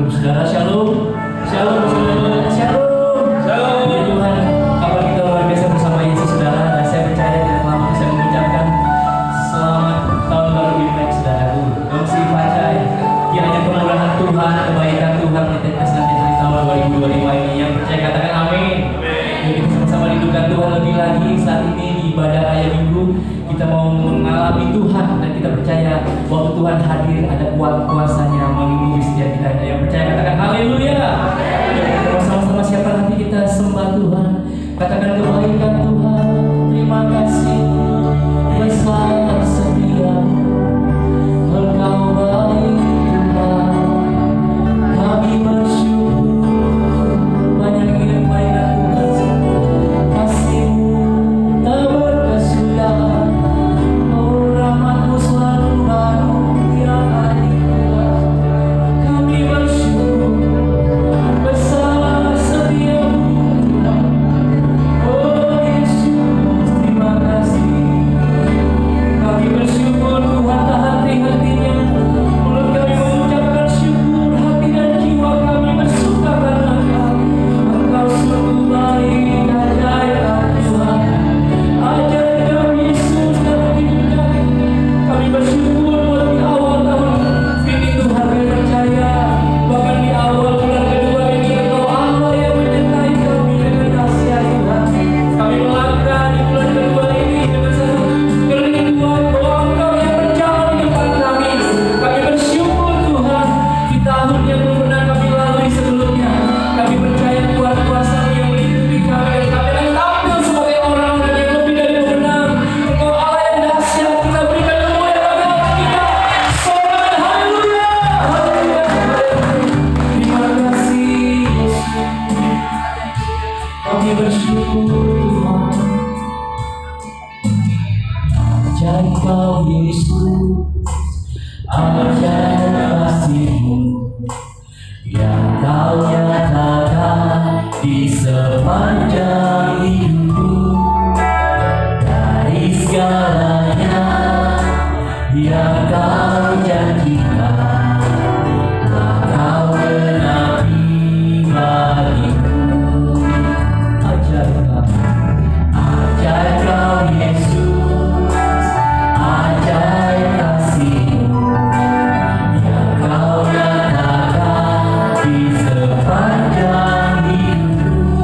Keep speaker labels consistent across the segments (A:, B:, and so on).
A: Saudara, shalom, shalom, shalom, shalom, shalom. Ya Tuhan, kabar kita luar biasa bersama Yesus, saudara. Dan saya percaya tidak lama saya mengucapkan selamat tahun baru Imlek, saudaraku. Dong si Pacai, kiranya kemurahan Tuhan, kebaikan Tuhan menetes nanti di tahun 2025 ini. Yang percaya katakan amin. Yuk kita sama-sama rindukan Tuhan lebih lagi saat ini di ibadah Raya Minggu. Kita mau mengalami Tuhan dan kita percaya waktu Tuhan hadir ada kuasanya melindungi setiap kita. Yang percaya katakan haleluya. Kita sama-sama siapkan hati kita sembah Tuhan. Katakan kebaikan Tuhan. Terima kasih besar setiamu. Engkau baik Tuhan. Kami bersyukur banyak kebaikan Tuhan. Kasih-Mu tak berkesudahan. Rahmat-Mu selalu baru tiap hari. Kami bersyukur besar setiamu. Oh Yesus, terima kasih. Kami bersyukur Tuhan tak henti-hentinya. Mulut kami mengucapkan syukur, hati dan jiwa kami bersuka karena Engkau sungguh baik, ajaib Tuhan. Ajaib Yesus dalam hidup kami. Kami bersyukur buat di awal tahun ini Tuhan, kami percaya bahkan di awal bulan kedua ini Engkau Allah yang menyertai kami dengan dahsyat Tuhan. Kami melangkah di bulan kedua ini dengan satu kerinduan bahwa Engkau yang berjalan di depan kami. Kami bersyukur Tuhan di tahun yang belum pernah kami lalui sebelumnya. Kami percaya Tuhan kuasa-Mu yang melindungi kami dan kami akan tampil sebagai orang-orang yang lebih dari pemenang. Engkau Allah yang dahsyat. Kita berikan semua yang kami akan kita. Soal haleluya, haleluya, haleluya. Terima kasih Yesus. Kami bersyukur Tuhan. Ajaib Kau Yesus, ajaib kasih-Mu yang Kau nyatakan di sepanjang hidupku. Dari segalanya yang Kau janjikan, Kau genapi bagiku. Ajaib Kau, ajaib Kau Yesus, ajaib kasih-Mu yang Kau nyatakan di sepanjang hidupku.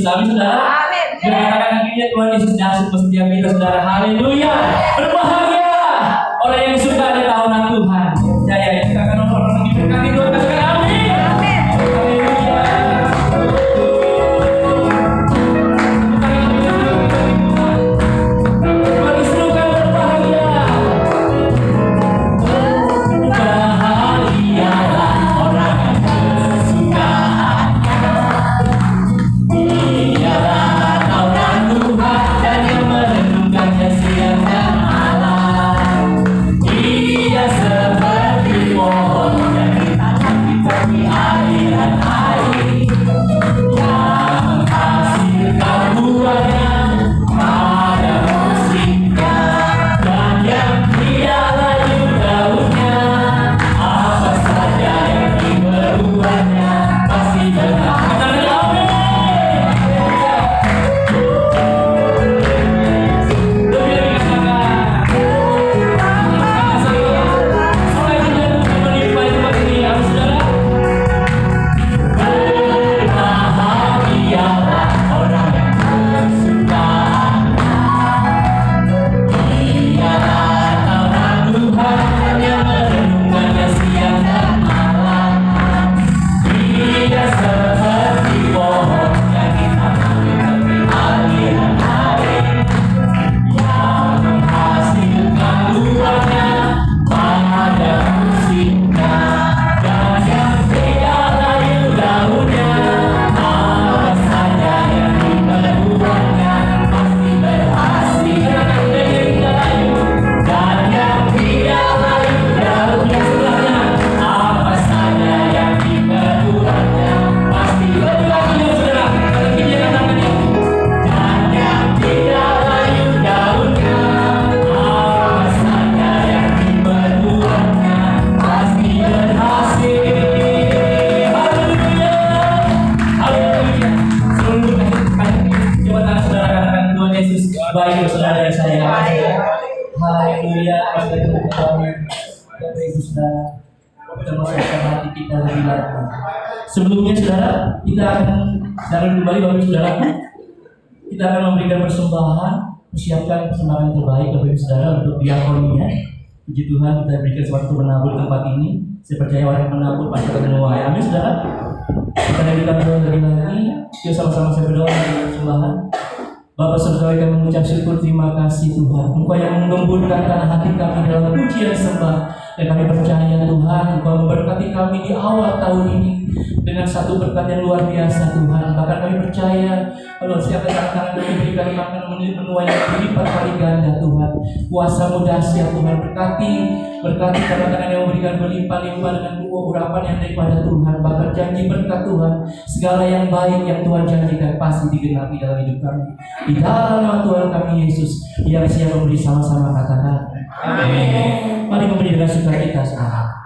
A: Yesus. Amin saudara. Dengan katakan akhirnya Tuhan Yesus dasar setiap kita saudara. Haleluya. Berbahagia orang yang suka ada tahunan Tuhan. Percaya ya, kita akan orang-orang diberkati Tuhan. Katakan amin. Haleluya. Bagi serukan berbahagia. Berbahagialah orang yang kesukaannya. Dialah tauran Tuhan dan yang merenungkannya siang dan malam. Dia seperti pohon yang ditanam di tepi aliran air, yang menghasilkan buahnya pada musimnya, dan yang tidak layu daunnya. Apa saja yang diperbuatnya pasti berhasil. Baik saudara dan saya. Haleluya. Bapak Ibu saudara, kita masukkan hati kita lebih lagi. Sebelumnya saudara, kita akan secara kembali Bapak Ibu saudara, kita akan memberikan persembahan, persiapkan persembahan terbaik Bapak Ibu saudara untuk diakoninya. Puji Tuhan, kita berikan waktu menabur tempat ini. Saya percaya orang yang menabur pasti akan menuai. Amin saudara. Kita berikan doa lebih lagi. Yuk sama-sama saya berdoa untuk persembahan. Bapak Saudara kami mengucap syukur, terima kasih Tuhan. Engkau yang menggemburkan tanah hati kami dalam pujian sembah. Dan kami percaya Tuhan, Engkau memberkati kami di awal tahun ini dengan satu berkat yang luar biasa Tuhan. Bahkan kami percaya kalau siapa tangan kami berikan makan menuai yang berlipat kali ganda Tuhan. Kuasa-Mu dahsyat Tuhan, berkati tangan yang memberikan berlimpah-limpah dengan urapan yang daripada Tuhan. Bahkan janji berkat Tuhan, segala yang baik yang Tuhan janjikan pasti digenapi dalam hidup kami. Di dalam nama Tuhan kami Yesus yang siap memberi, sama-sama katakan amin. Mari memberi dengan sukacita sekarang.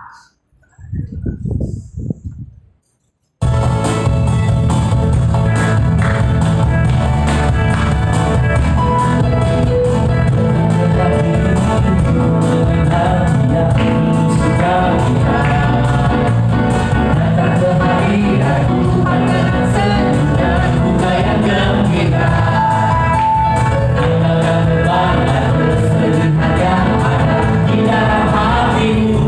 B: Yang ada di dalam hatimu.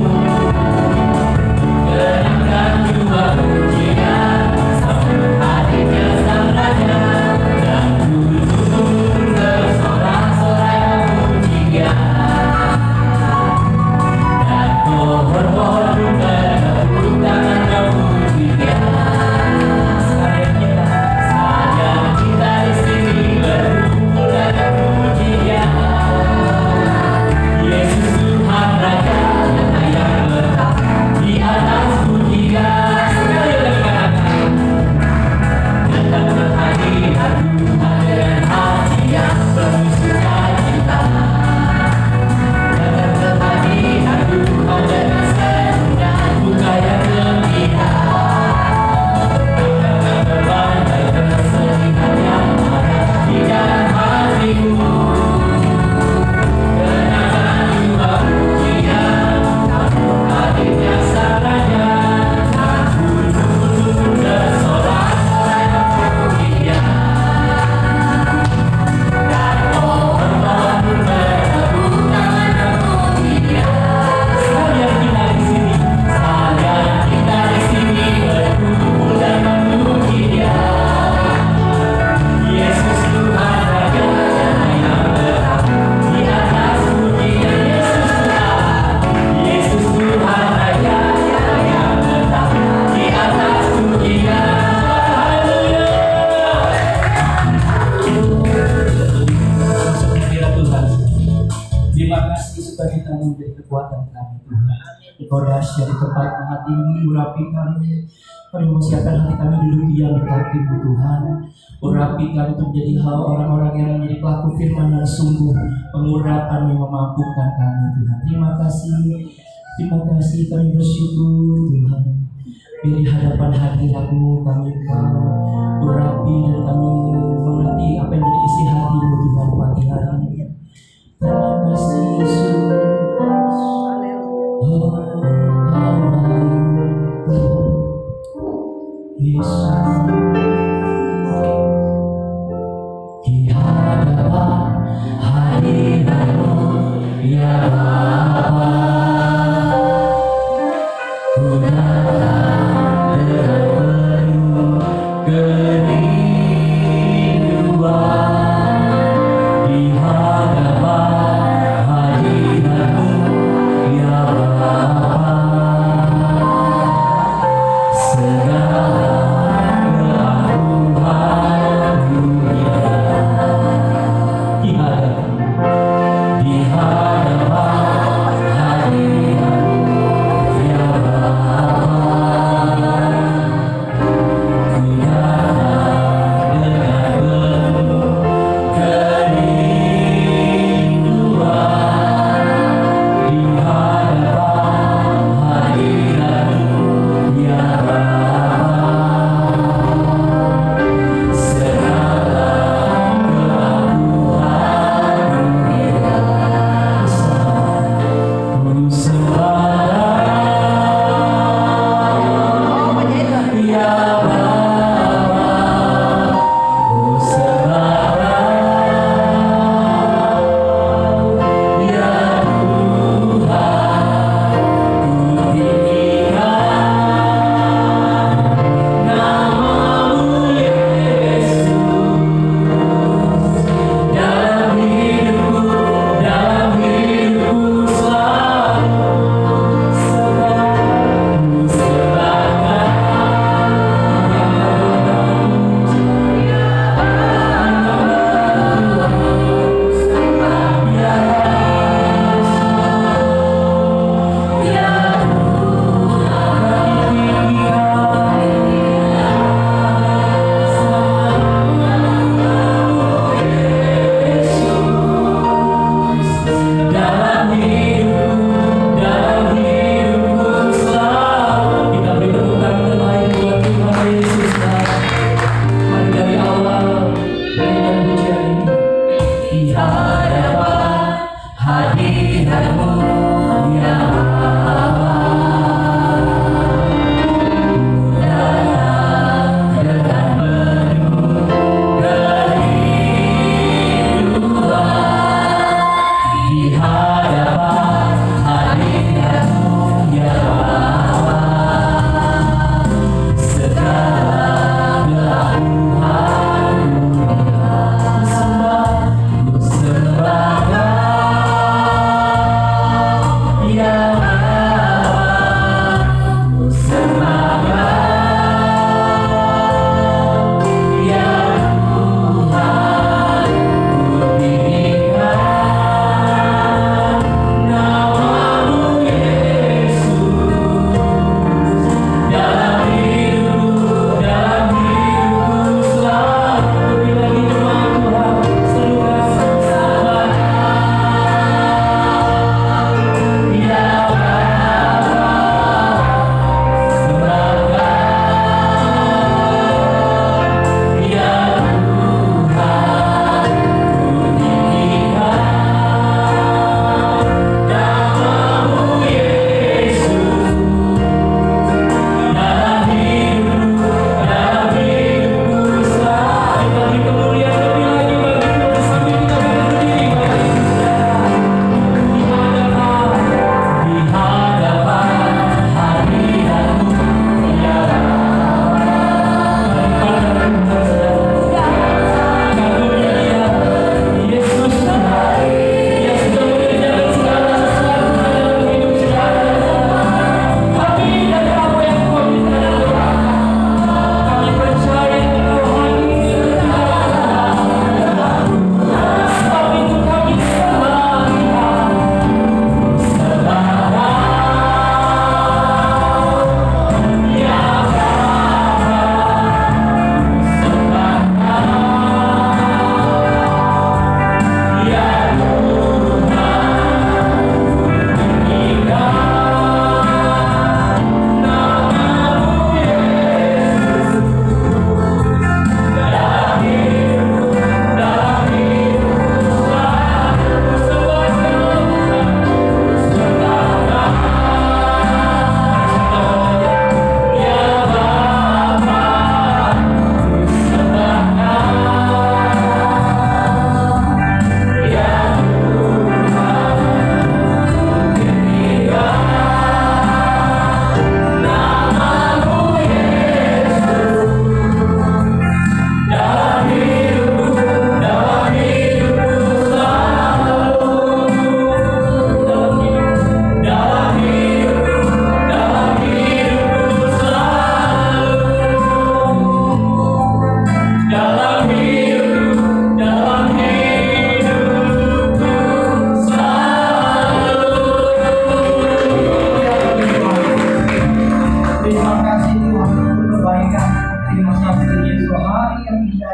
A: kami, menjadi kekuatan kami Tuhan. Engkau dahsyat di tempat maha tinggi, urapi kami. Kami mempersiapkan hati kami dulu diam di kaki-Mu Tuhan. Urapi kami untuk menjadi hal orang-orang yang menjadi pelaku firman yang sungguh mengurapan yang memampukan kami Tuhan. Terima kasih kami bersyukur Tuhan. Di hadapan hadirat-Mu kami urapi dan kami mengerti apa yang menjadi isi hati-Mu Tuhan pagi hari ini. Terima kasih Yesus. Oh, Kau baik Yesus. Di hadapan hadirat-Mu ya Bapa, ku datang dengan penuh kerinduan.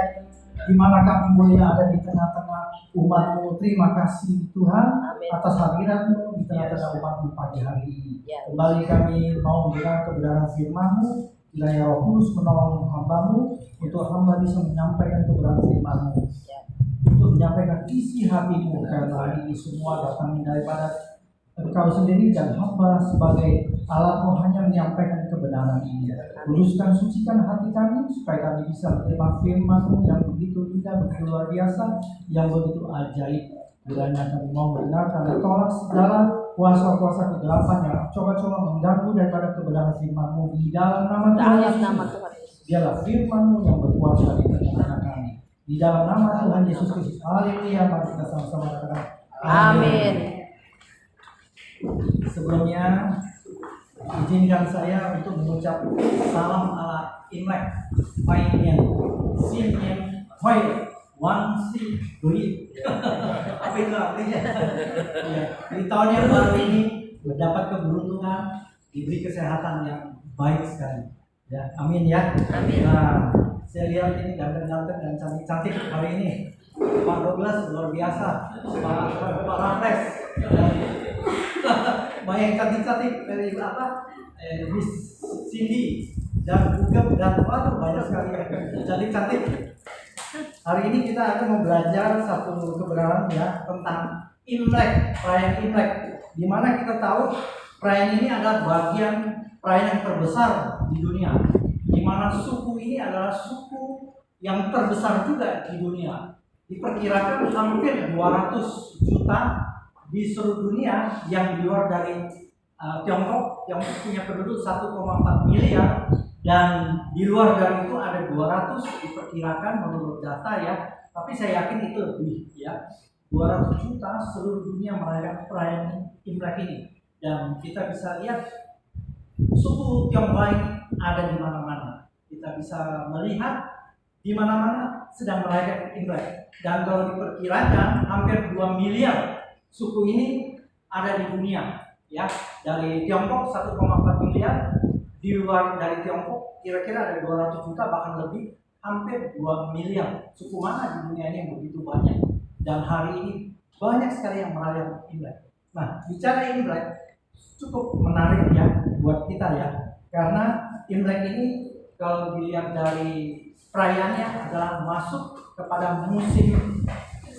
B: melayani, di mana kami boleh ada di tengah-tengah umat-Mu. Terima kasih Tuhan atas hadirat-Mu di tengah-tengah umat-Mu pagi hari ini. Kembali kami mau mendengar kebenaran firman-Mu. Kiranya Roh Kudus menolong hamba-Mu untuk hamba bisa menyampaikan kebenaran firman-Mu, untuk menyampaikan isi hati-Mu, karena ini semua datang daripada Engkau sendiri, dan hamba sebagai alat-Mu hanya menyampaikan kebenaran ini. Kuduskan, sucikan hati kami supaya kami bisa menerima firman-Mu yang begitu indah, begitu luar biasa, yang begitu ajaib. Kiranya kami mau mendengarkan dan tolak segala kuasa-kuasa kegelapan yang coba-coba mengganggu daripada kebenaran firman-Mu di dalam nama Tuhan Yesus. Biarlah firman-Mu yang berkuasa di tengah-tengah kami. Di dalam nama Tuhan Yesus Kristus. Haleluya. Mari kita sama-sama katakan amin. Sebelumnya izinkan saya untuk mengucap salam ala Imlek, Painian, Sinien, Hoi, Wan Si Dui. Apa itu artinya? Ya, di tahun yang baru ini mendapat keberuntungan, diberi kesehatan yang baik sekali. Ya, amin ya. Amin. Nah, saya lihat ini ganteng-ganteng dan cantik-cantik hari ini. Pak Douglas luar biasa, Pak Raffles, banyak cantik-cantik dari apa? Miss Cindy dan Bugem dan waduh banyak sekali cantik-cantik. Hari ini kita akan mau belajar satu kebenaran ya tentang Imlek, perayaan Imlek. Di mana kita tahu perayaan ini adalah bagian perayaan yang terbesar di dunia. Di mana suku ini adalah suku yang terbesar juga di dunia. Diperkirakan hampir 200 juta di seluruh dunia yang di luar dari Tiongkok yang punya penduduk 1,4 miliar, dan di luar dari itu ada 200 diperkirakan menurut data ya, tapi saya yakin itu lebih ya, 200 juta seluruh dunia merayakan perayaan Imlek ini. Dan kita bisa lihat suku Tionghoa ini ada di mana-mana. Kita bisa melihat di mana-mana sedang merayakan Imlek. Dan kalau diperkirakan hampir 2 miliar suku ini ada di dunia ya, dari Tiongkok 1,4 miliar, di luar dari Tiongkok kira-kira ada 200 juta bahkan lebih, hampir 2 miliar. Suku mana di dunia ini yang begitu banyak, dan hari ini banyak sekali yang merayakan Imlek. Nah, bicara Imlek cukup menarik ya buat kita ya, karena Imlek ini kalau dilihat dari perayaannya adalah masuk kepada musim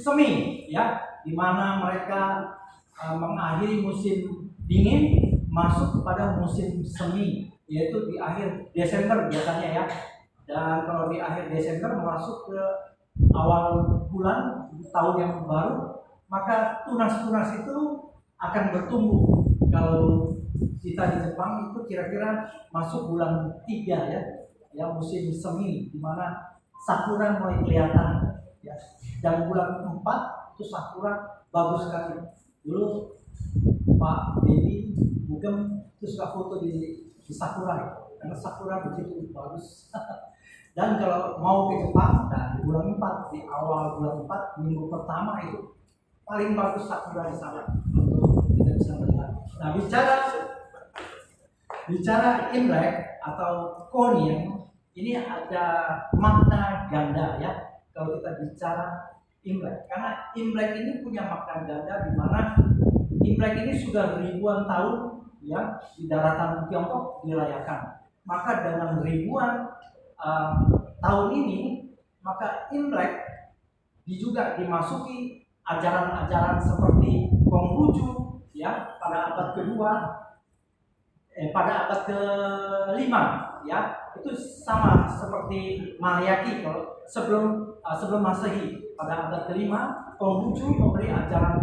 B: semi ya, di mana mereka mengakhiri musim dingin masuk kepada musim semi, yaitu di akhir Desember biasanya ya. Dan kalau di akhir Desember masuk ke awal bulan tahun yang baru, maka tunas-tunas itu akan bertumbuh. Kalau kita di Jepang itu kira-kira masuk bulan 3 ya musim semi, di mana sakura mulai kelihatan ya. Dan bulan 4 itu sakura bagus sekali. Dulu Pak Dedi Bugem itu suka foto di sakura ya, karena sakura begitu bagus. Dan kalau mau ke Jepang, nah di bulan 4, di awal bulan 4 minggu pertama itu paling bagus sakura di sana untuk kita bisa melihat. Nah, bicara Imlek atau Konien ini ada makna ganda ya. Kalau kita bicara Imlek, karena Imlek ini punya makna ganda, di mana Imlek ini sudah ribuan tahun ya di daratan Tiongkok dirayakan. Maka dengan ribuan tahun ini, maka Imlek juga dimasuki ajaran-ajaran seperti Konghucu ya pada abad kedua, pada abad ke-5 ya, itu sama seperti Mariaki kalau sebelum Masehi. Pada abad ke-5 Konghucu memberi ajaran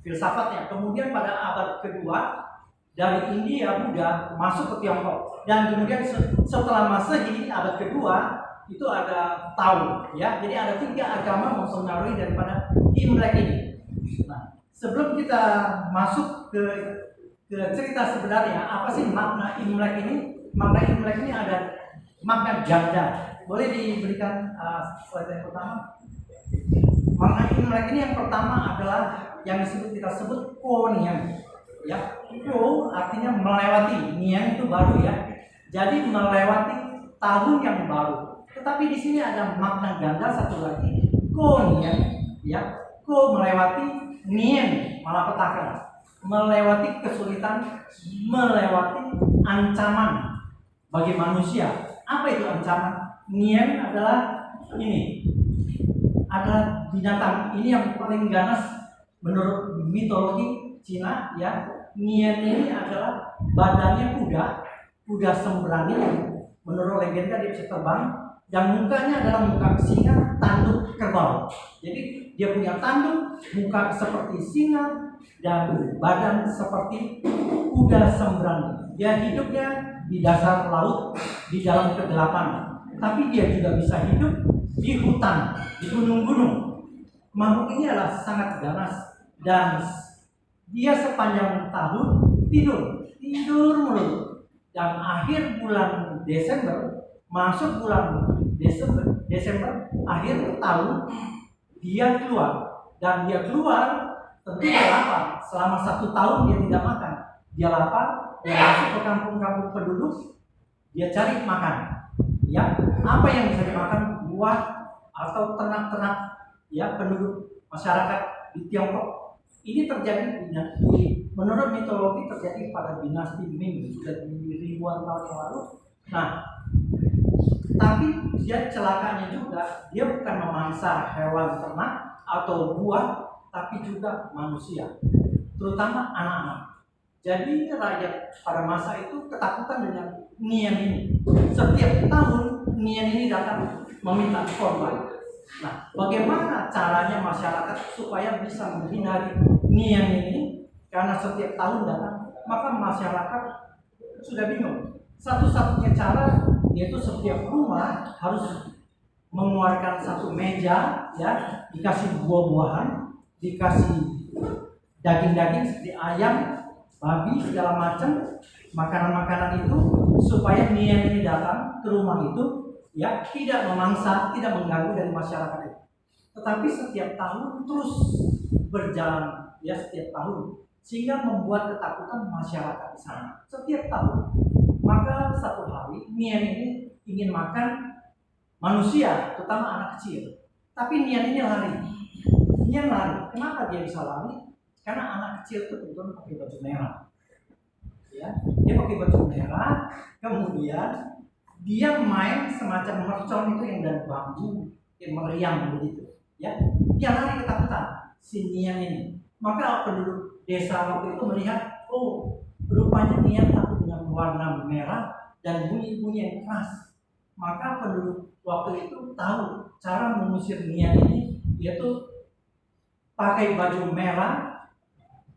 B: filsafatnya. Kemudian pada abad kedua dari India Buddha masuk ke Tiongkok, dan kemudian setelah Masehi abad kedua itu ada Tao ya. Jadi ada 3 agama mempengaruhi daripada Imlek ini. Nah, sebelum kita masuk ke cerita sebenarnya apa sih makna Imlek ini? Makna Imlek ini ada makna ganda. Boleh diberikan slide yang pertama. Makna Imlek ini yang pertama adalah yang kita sebut Konien ya. Ko artinya melewati, nian itu baru ya. Jadi melewati tahun yang baru. Tetapi di sini ada makna ganda satu lagi, ko nian, ya, ko melewati, nien malapetaka, melewati kesulitan, melewati ancaman bagi manusia. Apa itu ancaman? Nien adalah ini, adalah binatang ini yang paling ganas menurut mitologi Cina, ya. Nien ini adalah badannya kuda sembrani. Menurut legenda dia bisa terbang dan mukanya adalah muka singa, tanduk kerbau. Jadi dia punya tanduk, muka seperti singa dan badan seperti kuda sembrani. Dia hidupnya di dasar laut, di dalam kegelapan. Tapi dia juga bisa hidup di hutan, di gunung-gunung. Makhluk ini adalah sangat ganas dan dia sepanjang tahun tidur mulu. Dan akhir bulan Desember, masuk bulan Desember akhir tahun, dia keluar. Dan dia keluar tentu dia lapar. Selama 1 tahun dia tidak makan. Dia lapar, dia masuk ke kampung-kampung penduduk, dia cari makan. Ya, apa yang bisa dimakan? Buah atau ternak-ternak, ya, penduduk masyarakat di Tiongkok. Ini terjadi menurut mitologi terjadi pada dinasti Ming, sudah ribuan tahun yang lalu. Nah, tapi dia celakanya juga, dia bukan memangsa hewan ternak atau buah, tapi juga manusia, terutama anak-anak. Jadi rakyat pada masa itu ketakutan dengan Nian ini. Setiap tahun Nian ini datang meminta korban. Nah, bagaimana caranya masyarakat supaya bisa menghindari Nian ini? Karena setiap tahun datang, maka masyarakat sudah bingung. Satu-satunya cara yaitu setiap rumah harus mengeluarkan satu meja, ya, dikasih buah-buahan, dikasih daging-daging seperti ayam, babi, segala macam makanan-makanan itu, supaya Nian ini datang ke rumah itu, ya, tidak memangsa, tidak mengganggu dari masyarakat itu. Tetapi setiap tahun terus berjalan, ya, setiap tahun, sehingga membuat ketakutan masyarakat di sana. Setiap tahun, maka satu hari Nian ini ingin makan manusia, terutama anak kecil. Tapi Nian ini lari. Nian lari. Kenapa dia bisa lari? Karena anak kecil itu kebetulan pakai baju merah. Ya, dia pakai baju merah, kemudian dia main semacam mercon itu yang dari bambu, yang meriang begitu. Ya, dia lari ketakutan si Nian ini. Maka penduduk desa waktu itu melihat, oh, rupanya Nian takut dengan warna merah dan bunyi-bunyi yang keras. Maka penduduk waktu itu tahu cara mengusir Nian ini, yaitu pakai baju merah,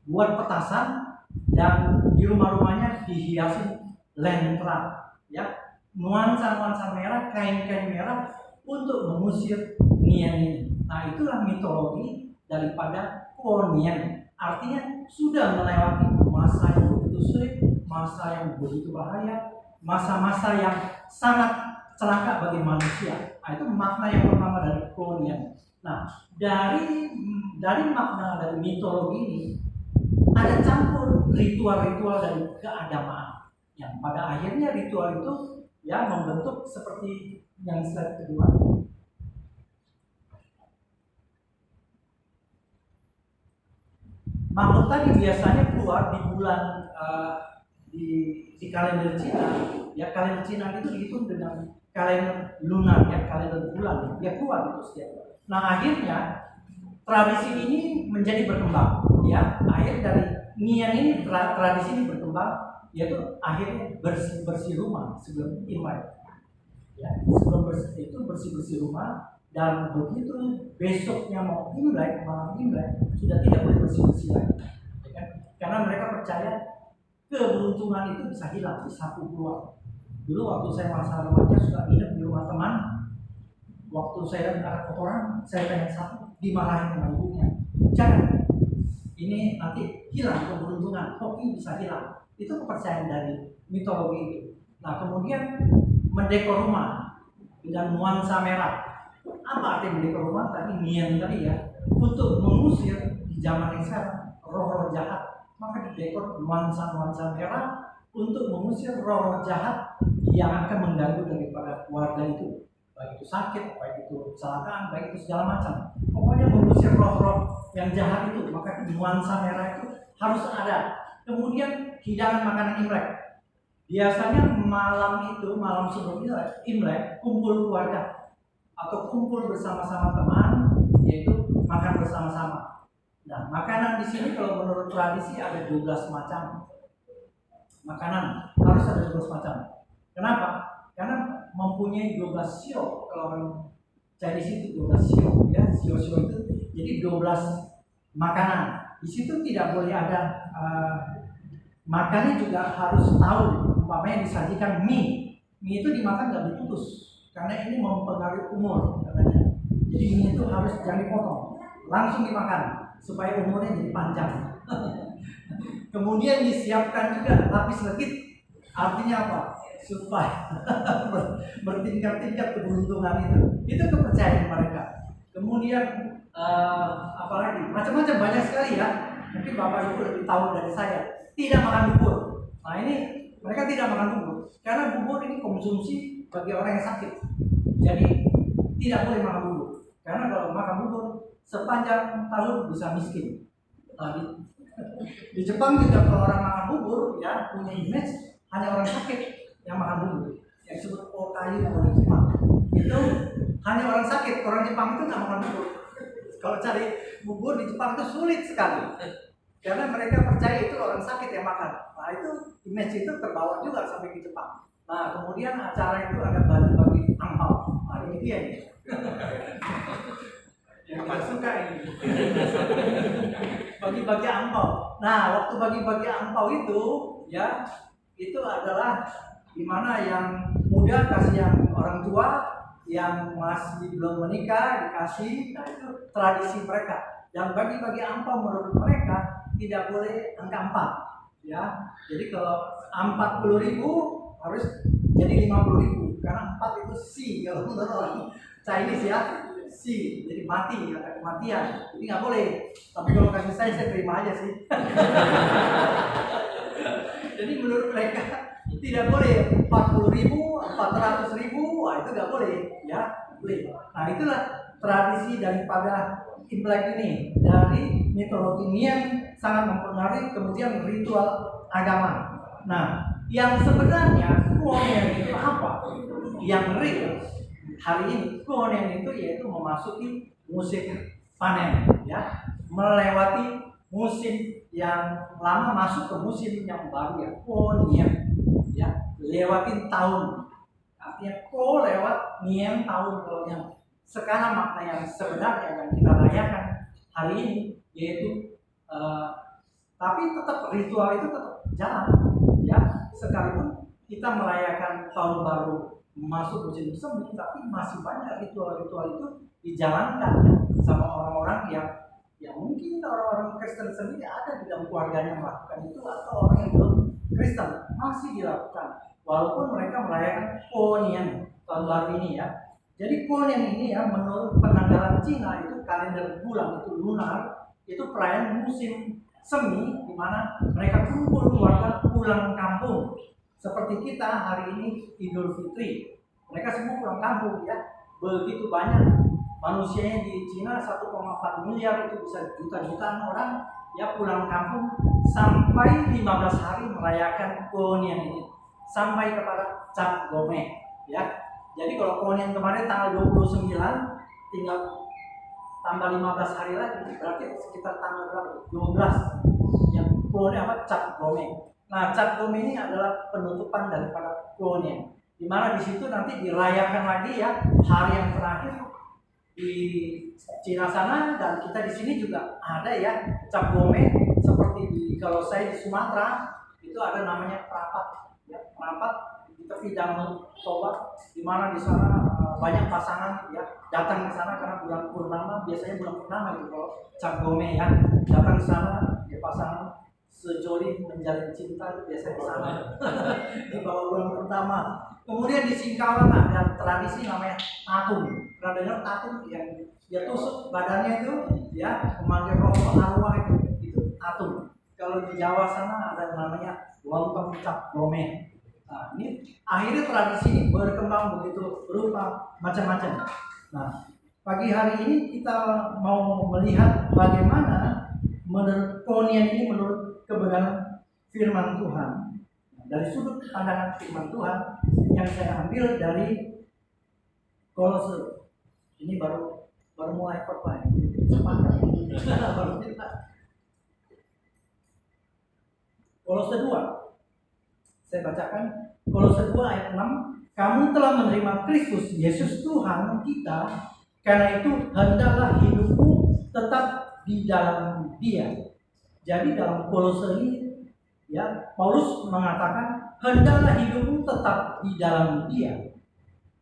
B: buat petasan, dan di rumah-rumahnya dihiasi lentera, ya, nuansa-nuansa merah, kain-kain merah untuk mengusir Nian ini. Nah, itulah mitologi daripada Nian. Artinya sudah melewati masa yang begitu sulit, masa yang begitu bahaya, masa-masa yang sangat celaka bagi manusia. Nah, itu makna yang pertama dari Nian. Nah, dari makna dari mitologi ini ada campur ritual-ritual dari keagamaan yang pada akhirnya ritual itu, ya, membentuk seperti yang slide kedua. Makhluk tadi biasanya keluar di bulan di kalender Cina, ya, kalender Cina itu dihitung dengan kalender lunar, ya, kalender bulan, dia keluar itu setiap. Nah, akhirnya tradisi ini menjadi berkembang, ya. Akhir dari Nian ini, tradisi ini berkembang, yaitu akhirnya bersih rumah sebelum Imlek, ya. Sebelum bersih rumah, dan begitu besoknya mau Imlek, malam Imlek, sudah tidak boleh bersih lagi, ya kan? Karena mereka percaya keberuntungan itu bisa hilang, disapu keluar. Dulu waktu saya masa remaja suka hidup di rumah teman, waktu saya ada kotoran, saya pengen sapu, dimarahin sama ibunya. Jangan, ini nanti hilang keberuntungan, hoki bisa hilang. Itu kepercayaan dari mitologi itu. Nah, kemudian mendekor rumah dengan nuansa merah. Apa arti mendekor rumah? Tadi Nian tadi, ya, untuk mengusir di zaman yang sekarang roh-roh jahat, maka didekor nuansa-nuansa merah untuk mengusir roh-roh jahat yang akan mengganggu daripada warga itu, baik itu sakit, baik itu kecelakaan, baik itu segala macam. Pokoknya mengusir roh-roh yang jahat itu, maka nuansa merah itu harus ada. Kemudian hidangan makanan Imlek. Biasanya malam itu, malam sebelum Imlek, kumpul keluarga atau kumpul bersama-sama teman, yaitu makan bersama-sama. Nah, makanan di sini kalau menurut tradisi ada 12 macam. Makanan harus ada 12 macam. Kenapa? Karena mempunyai 12 sio. Kalau orang Chinese itu 12 sio, ya, sio-sio itu jadi 12 makanan. Di situ tidak boleh ada makannya juga harus tahu. Umpamanya disajikan mie itu dimakan nggak diputus karena ini mempengaruhi umur katanya. Jadi mie itu harus jangan dipotong, langsung dimakan supaya umurnya jadi panjang. Kemudian disiapkan juga lapis legit, artinya apa? Supaya bertingkat-tingkat keberuntungan itu. Itu kepercayaan mereka. Kemudian apalagi macam-macam banyak sekali ya. Mungkin Bapak Ibu lebih tahu dari saya. Tidak makan bubur. Nah ini mereka tidak makan bubur karena bubur ini konsumsi bagi orang yang sakit. Jadi tidak boleh makan bubur karena kalau makan bubur sepanjang tahun bisa miskin. Nah, di Jepang juga kalau orang makan bubur ya punya image hanya orang sakit yang makan bubur yang disebut okayu orang Jepang. Itu hanya orang sakit, orang Jepang itu nggak makan bubur. Kalau cari bubur di Jepang itu sulit sekali karena mereka percaya itu orang sakit yang makan. Nah itu image itu terbawa juga sampai ke Jepang. Nah kemudian acara itu ada bagi-bagi angpau. Nah ini dia nih. Yang nggak suka ini. Bagi-bagi angpau. Nah waktu bagi-bagi angpau itu ya itu adalah dimana yang muda kasih yang orang tua, yang masih belum menikah dikasih. Nah itu tradisi mereka. Dan bagi-bagi angpau menurut mereka tidak boleh angka 4 ya. Jadi kalau 40.000 harus jadi 50.000 karena 4 itu si kalau menurut orang Chinese ya, si jadi mati ya, kematian. Jadi nggak boleh. Tapi kalau kasih saya terima aja sih. Jadi menurut mereka tidak boleh 40.000, 400.000, wah itu nggak boleh ya. Boleh. Nah itulah tradisi daripada Imlek ini dari mitologi yang sangat mempengaruhi kemudian ritual agama. Nah, yang sebenarnya Kuonen itu apa? Yang real hari ini Kuonen itu yaitu memasuki musim panen, ya, melewati musim yang lama masuk ke musim yang baru ya Kuonen, ya, lewatin tahun. Artinya Ko lewat Nien tahun kalau yang sekarang makna yang sebenarnya yang kita rayakan hari ini yaitu tapi tetap ritual itu tetap jalan ya sekalipun kita merayakan tahun baru masuk musim semi tapi masih banyak ritual-ritual itu dijalankan ya, sama orang-orang yang mungkin orang-orang Kristen sendiri ada di dalam keluarganya melakukan itu atau orang yang belum Kristen masih dilakukan walaupun mereka merayakan Kuonian tahun baru ini ya. Jadi Kuonian ini ya menurut penanggalan Cina itu kalender bulan itu lunar itu perayaan musim semi di mana mereka kumpul keluarga pulang kampung seperti kita hari ini Idul Fitri mereka semua pulang kampung ya begitu banyak manusianya di Cina 1,4 miliar itu bisa juta-jutaan orang ya pulang kampung sampai 15 hari merayakan Kuonian ini sampai kepada Cap Gome ya. Jadi kalau Kuonian kemarin tanggal 29 tinggal tambah 15 hari lagi berarti sekitar tanggal berapa? 12 yang Kuonian apa? Cap Gome. Nah, Cap Gome ini adalah penutupan daripada Kuonian. Di mana di situ nanti dirayakan lagi ya hari yang terakhir di Cina sana dan kita di sini juga ada ya Cap Gome seperti kalau saya di Sumatera itu ada namanya Prapat ya, Prapat di tepi Danau Toba di mana di sana banyak pasangan ya datang ke sana karena bulan purnama biasanya bulan purnama itu kalau Cap Gome ya datang ke sana ya pasangan sejoli menjalin cinta itu biasanya di sana di bawah bulan pertama. Kemudian di Singkawang ada tradisi namanya tatung. Pernah dengar tatung yang dia tusuk badannya itu ya memanggil roh arwah itu tatung. Kalau di Jawa sana ada namanya lontong Cap Gome. Nah, ini akhirnya tradisi ini berkembang begitu berupa macam-macam. Nah, pagi hari ini kita mau melihat bagaimana menurut keunian ini menurut kebenaran firman Tuhan. Nah, dari sudut pandangan firman Tuhan yang saya ambil dari Kolose. Ini baru mulai khotbah. Semangat. Baru kita. Kolose 2. Saya bacakan Kolose 2 ayat 6. Kamu telah menerima Kristus Yesus Tuhan kita, karena itu hendaklah hidupmu tetap di dalam Dia. Jadi dalam Kolose ini ya, Paulus mengatakan hendaklah hidupmu tetap di dalam Dia.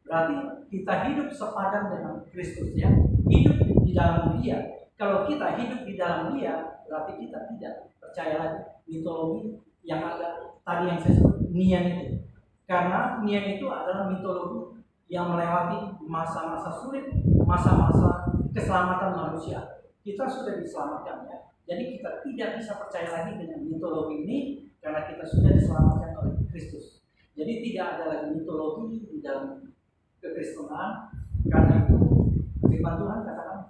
B: Berarti kita hidup sepadan dengan Kristus ya, hidup di dalam Dia. Kalau kita hidup di dalam Dia, berarti kita tidak percaya lagi mitologi yang ada tadi yang saya sebut Nian itu. Karena Nian itu adalah mitologi yang melewati masa-masa sulit, masa-masa keselamatan manusia. Kita sudah diselamatkan ya. Jadi kita tidak bisa percaya lagi dengan mitologi ini karena kita sudah diselamatkan oleh Kristus. Jadi tidak ada lagi mitologi di dalam kekristenan. Karena itu firman Tuhan katakan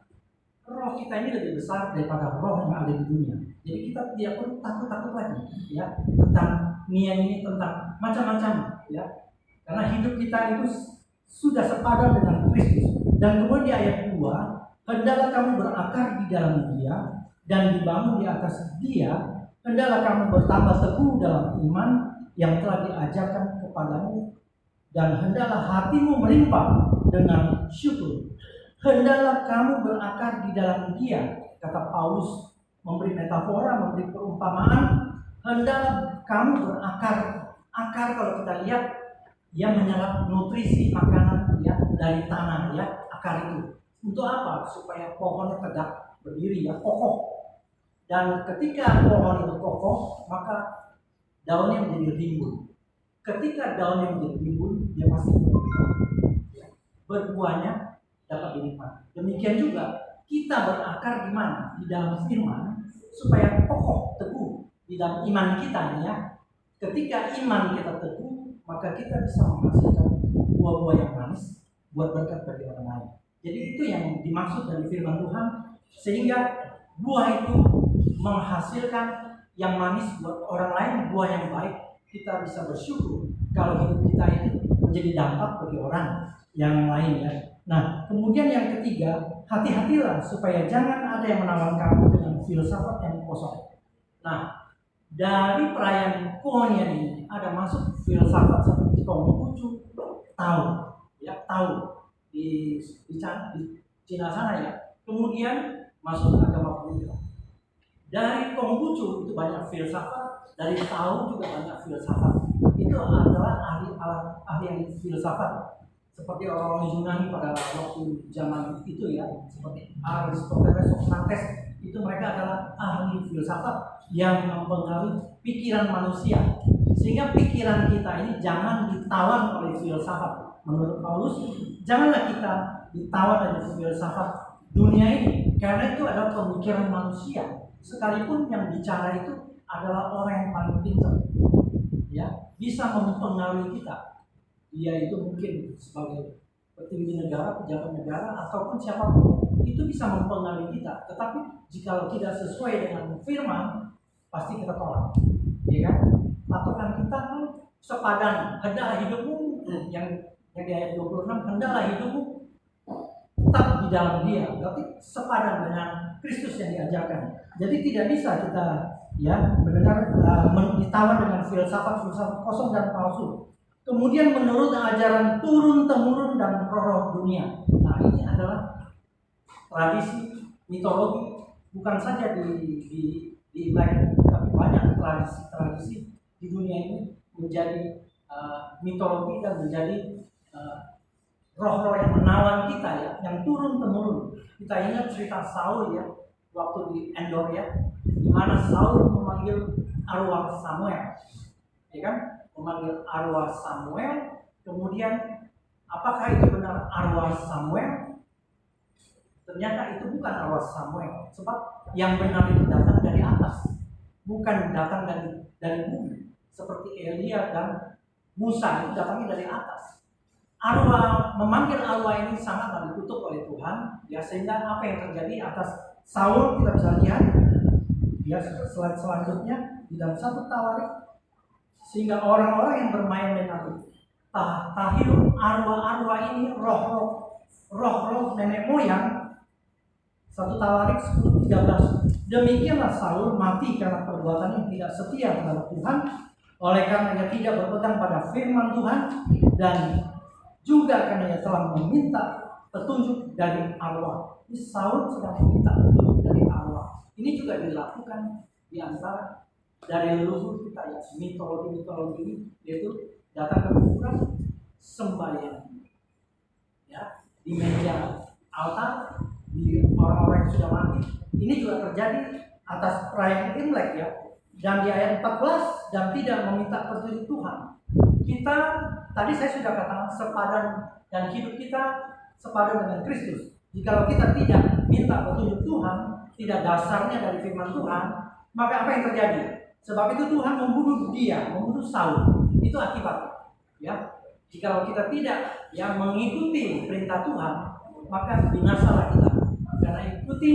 B: roh kita ini lebih besar daripada roh yang ada di dunia. Jadi kita tidak perlu takut-takut lagi ya tentang niat ini, tentang macam-macam ya. Karena hidup kita itu sudah sepadan dengan Kristus. Dan kemudian di ayat 2, hendaklah kamu berakar di dalam Dia dan dibangun di atas Dia. Hendaklah kamu bertambah teguh dalam iman yang telah diajarkan kepadamu, dan hendaklah hatimu melimpah dengan syukur. Hendaklah kamu berakar di dalam Dia, kata Paulus, memberi metafora, memberi perumpamaan. Hendaklah kamu berakar. Akar kalau kita lihat, ia menyerap nutrisi makanan ya dari tanah ya, akar itu. Untuk apa? Supaya pohonnya tegak berdiri ya, kokoh. Dan ketika pohon itu kokoh, maka daunnya menjadi rimbun. Ketika daunnya menjadi rimbun, dia pasti berbuahnya dapat dinikmati. Demikian juga kita berakar di mana? Di dalam firman, supaya kokoh teguh di dalam iman kita ya. Ketika iman kita teguh, maka kita bisa menghasilkan buah-buah yang manis buat berkat bagi orang lain. Jadi itu yang dimaksud dari firman Tuhan, sehingga buah itu menghasilkan yang manis buat orang lain, buah yang baik. Kita bisa bersyukur kalau hidup kita itu menjadi dampak bagi orang yang lain ya. Nah, kemudian yang ketiga, hati-hatilah supaya jangan ada yang menawan kamu dengan filsafat yang kosong. Nah, dari perayaan Koonian ini ada masuk filsafat seperti Konghucu, tahu ya, tahu di Cina sana ya. Kemudian masuk agama Buddha. Dari Konghucu itu banyak filsafat, dari Tao juga banyak filsafat. Itu adalah ahli filsafat. Seperti orang-orang Yunani pada waktu zaman itu ya, seperti Aristoteles, Socrates, itu mereka adalah ahli filsafat yang mempengaruhi pikiran manusia. Sehingga pikiran kita ini jangan ditawan oleh filsafat. Menurut Paulus, janganlah kita ditawan oleh filsafat dunia ini, karena itu adalah pemikiran manusia. Sekalipun yang bicara itu adalah orang yang paling pintar, ya, bisa mempengaruhi kita. Dia itu mungkin sebagai petinggi negara, pejabat negara, ataupun siapapun, itu bisa mempengaruhi kita. Tetapi jika tidak sesuai dengan firman, pasti kita tolak, ya kan? Patokan kita sepadan. Hendaklah hidupmu yang di ayat 26, hendaklah hidupmu tetap di dalam Dia. Berarti sepadan dengan Kristus yang diajarkan. Jadi tidak bisa kita ya mendengar ditawan dengan filsafat kosong dan palsu. Kemudian menurut ajaran turun-temurun dan roh dunia. Nah, ini adalah tradisi mitologi, bukan saja di Imlek, tapi banyak tradisi di dunia ini menjadi mitologi dan menjadi roh-roh yang menawan kita ya, yang turun-temurun. Kita ingat cerita Saul ya, waktu di Endor ya, di mana Saul memanggil arwah Samuel, ya kan? Memanggil arwah Samuel, kemudian apakah itu benar arwah Samuel? Ternyata itu bukan arwah Samuel, sebab yang benar itu datang dari atas, bukan datang dari bumi, seperti Elia dan Musa itu datangnya dari atas. Arwah memanggil arwah ini sangatlah dikutuk oleh Tuhan, ya, sehingga apa yang terjadi atas Saul kita bisa lihat, ya, selanjutnya di dalam 1 Tawarik, sehingga orang-orang yang bermain dengan tahiu arwah-arwah ini, roh-roh nenek moyang, 1 Tawarik 10:13. Demikianlah Saul mati karena perbuatan yang tidak setia kepada Tuhan, oleh karena ia tidak berpegang pada firman Tuhan, dan juga karena ia telah meminta petunjuk dari arwah. Ini Saul sedang meminta petunjuk dari arwah. Ini juga dilakukan di antara dari leluhur kita, ya, mitologi ini, yaitu datang ke kuburan, sembahyang, ya, di meja altar, di orang-orang yang sudah mati. Ini juga terjadi atas perayaan Imlek, ya. Dan di ayat 14, dan tidak meminta petunjuk Tuhan. Kita tadi saya sudah katakan sepadan, dan hidup kita sepadan dengan Kristus. Jikalau kita tidak minta petunjuk Tuhan, tidak dasarnya dari firman Tuhan, maka apa yang terjadi? Sebab itu Tuhan membunuh Saul. Itu akibatnya. Ya, jikalau kita tidak, ya, mengikuti perintah Tuhan, maka binasalah kita. Karena ikuti,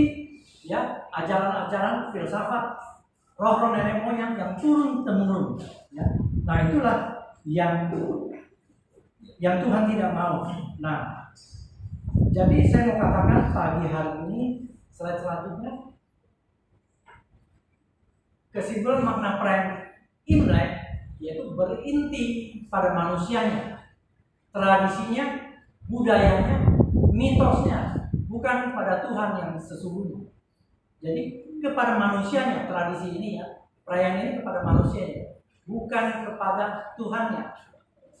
B: ya, ajaran-ajaran filsafat roh-roh nenek moyang yang turun temurun. Ya. Nah, itulah yang Tuhan tidak mau. Nah, jadi saya mau katakan pagi hari ini, slide selanjutnya, kesimpulan makna perayaan Imlek yaitu berinti pada manusianya, tradisinya, budayanya, mitosnya, bukan pada Tuhan yang sesungguhnya. Jadi kepada manusianya tradisi ini, ya, perayaan ini kepada manusianya, bukan kepada Tuhannya.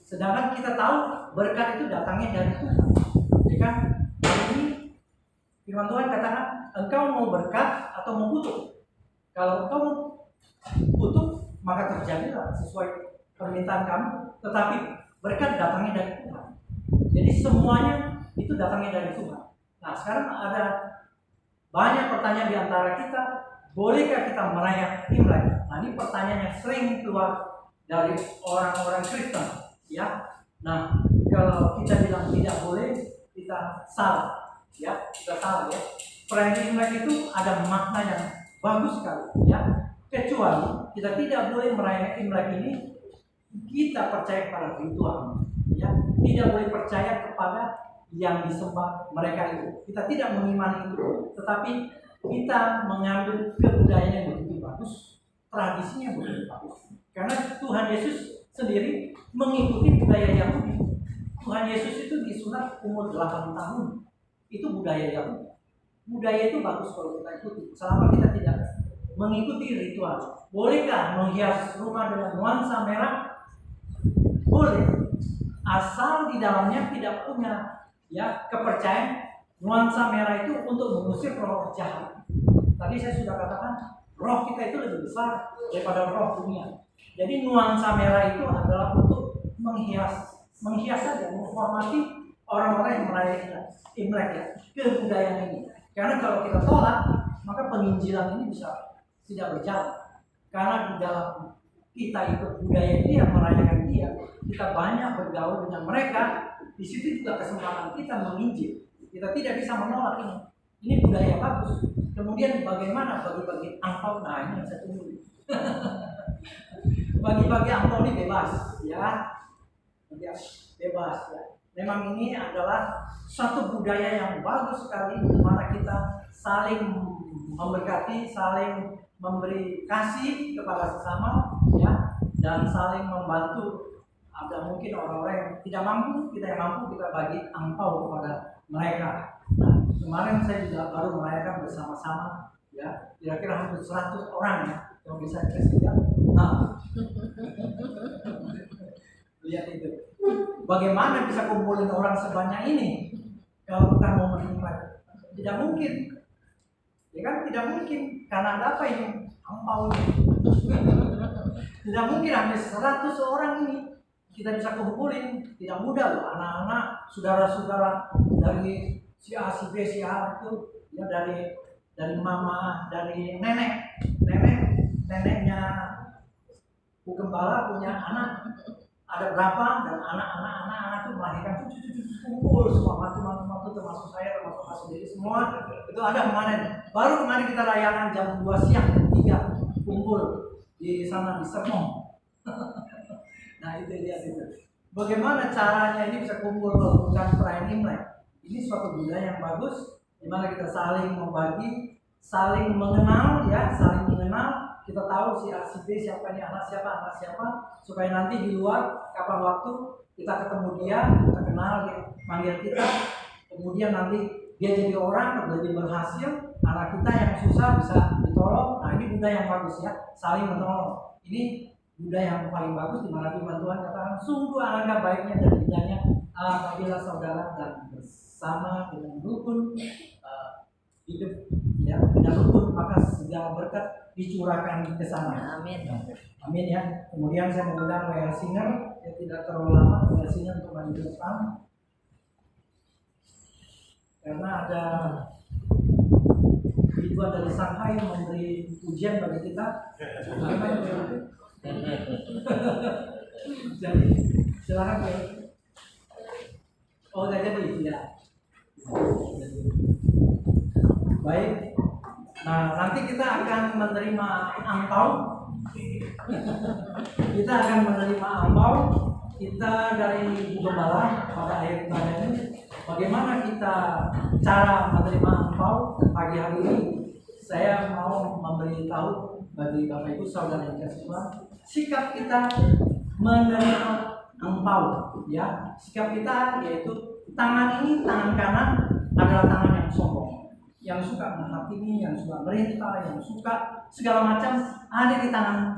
B: Sedangkan kita tahu berkat itu datangnya dari Tuhan. Ya kan? Ini firman Tuhan katakan, engkau mau berkat atau mau kutuk? Kalau engkau kutuk, maka terjadilah sesuai permintaan kamu. Tetapi berkat datangnya dari Tuhan. Jadi semuanya itu datangnya dari Tuhan. Nah, sekarang ada banyak pertanyaan di antara kita, bolehkah kita merayakan Imlek? Nah, ini pertanyaan yang sering keluar dari orang-orang Kristen, ya. Nah, kalau kita bilang tidak boleh, kita salah, ya. Kita salah, ya. Perayaan Imlek itu ada makna yang bagus sekali, ya. Kecuali kita tidak boleh merayakan Imlek ini, kita percaya pada ritual, ya. Tidak boleh percaya kepada yang disembah mereka itu. Kita tidak mengimani itu, tetapi kita mengambil kebudayaan yang begitu bagus, tradisinya begitu bagus. Karena Tuhan Yesus sendiri mengikuti budaya Yahudi. Tuhan Yesus itu disunat umur 8 tahun. Itu budaya Yahudi. Budaya itu bagus kalau kita ikuti, selama kita tidak mengikuti ritual. Bolehkah menghias rumah dengan nuansa merah? Boleh, asal di dalamnya tidak punya, ya, kepercayaan nuansa merah itu untuk mengusir roh jahat. Tadi saya sudah katakan roh kita itu lebih besar daripada roh dunia. Jadi nuansa merah itu adalah untuk menghias saja, menghormati orang-orang yang merayakan Imlek, ya, kebudayaan ini. Karena kalau kita tolak, maka penginjilan ini bisa tidak berjalan. Karena di dalam kita ikut budaya dia, merayakan dia, kita banyak bergaul dengan mereka. Di situ juga kesempatan kita menginjil. Kita tidak bisa menolak ini. Ini budaya bagus. Kemudian bagaimana bagi-bagi angpau? Nah, ini yang saya tunggu. Bagi-bagi angpau ini bebas, ya. Bebas, ya. Memang ini adalah satu budaya yang bagus sekali, di mana kita saling memberkati, saling memberi kasih kepada sesama, ya, dan saling membantu. Ada mungkin orang-orang yang tidak mampu, kita yang mampu, kita bagi angpau kepada mereka. Nah, kemarin saya juga baru merayakan bersama-sama, ya, kira-kira hampir 100 orang, ya, yang bisa dikasih. Nah, lihat itu. Bagaimana bisa kumpulin orang sebanyak ini kalau bukan momen Imlek? Tidak mungkin. Ya kan, tidak mungkin. Karena ada apa ini? Angpau ini. Tidak mungkin hampir 100 orang ini kita bisa kumpulin. Tidak mudah loh, anak-anak, saudara-saudara dari si A, si B, si A itu, ya, dari mama, dari neneknya Bu Gembala punya anak ada berapa dan anak-anak itu melahirkan cucu kumpul semua mantu termasuk saya termasuk Mas sendiri semua itu ada kemarin. Baru kemarin kita layangan jam 2 siang jam 3 kumpul di sana di Sermong. Nah itu dia itu. Bagaimana caranya ini bisa kumpul kalau bukan perayaan Imlek? Ini suatu budaya yang bagus di mana kita saling membagi, saling mengenal ya, saling mengenal. Kita tahu si A, si B siapa ini, anak siapa, supaya nanti di luar kapan waktu kita ketemu dia, kita kenal, dia manggil kita, kemudian nanti dia jadi orang, jadi berhasil, anak kita yang susah bisa ditolong. Nah ini budaya yang bagus ya, saling menolong. Ini budaya yang paling bagus di mana firman Tuhan katakan sungguh alangkah baiknya dan indahnya apabila saudara dan bersama dengan rukun hidup ya, dengan rukun maka segala berkat dicurahkan ke sana.
C: Amin.
B: Amin ya. Kemudian saya mengundang WL Singer, ya tidak terlalu lama WL Singer untuk maju ke depan. Karena ada ribuan dari Shanghai yang memberi ujian bagi kita. Jadi silakan ya. Oh, nggak jadi ya. Baik. Nah, nanti kita akan menerima angpau. Kita akan menerima angpau. Kita dari Ibu Gembala pada akhir ibadah ini. Bagaimana kita cara menerima angpau pagi hari ini? Saya mau memberitahu bagi Bapak Ibu saudara yang kasih Tuhan, sikap kita menerima angpau, ya. Sikap kita yaitu tangan ini, tangan kanan adalah tangan yang sombong, yang suka menghakimi, yang suka merintah, yang suka segala macam ada di tangan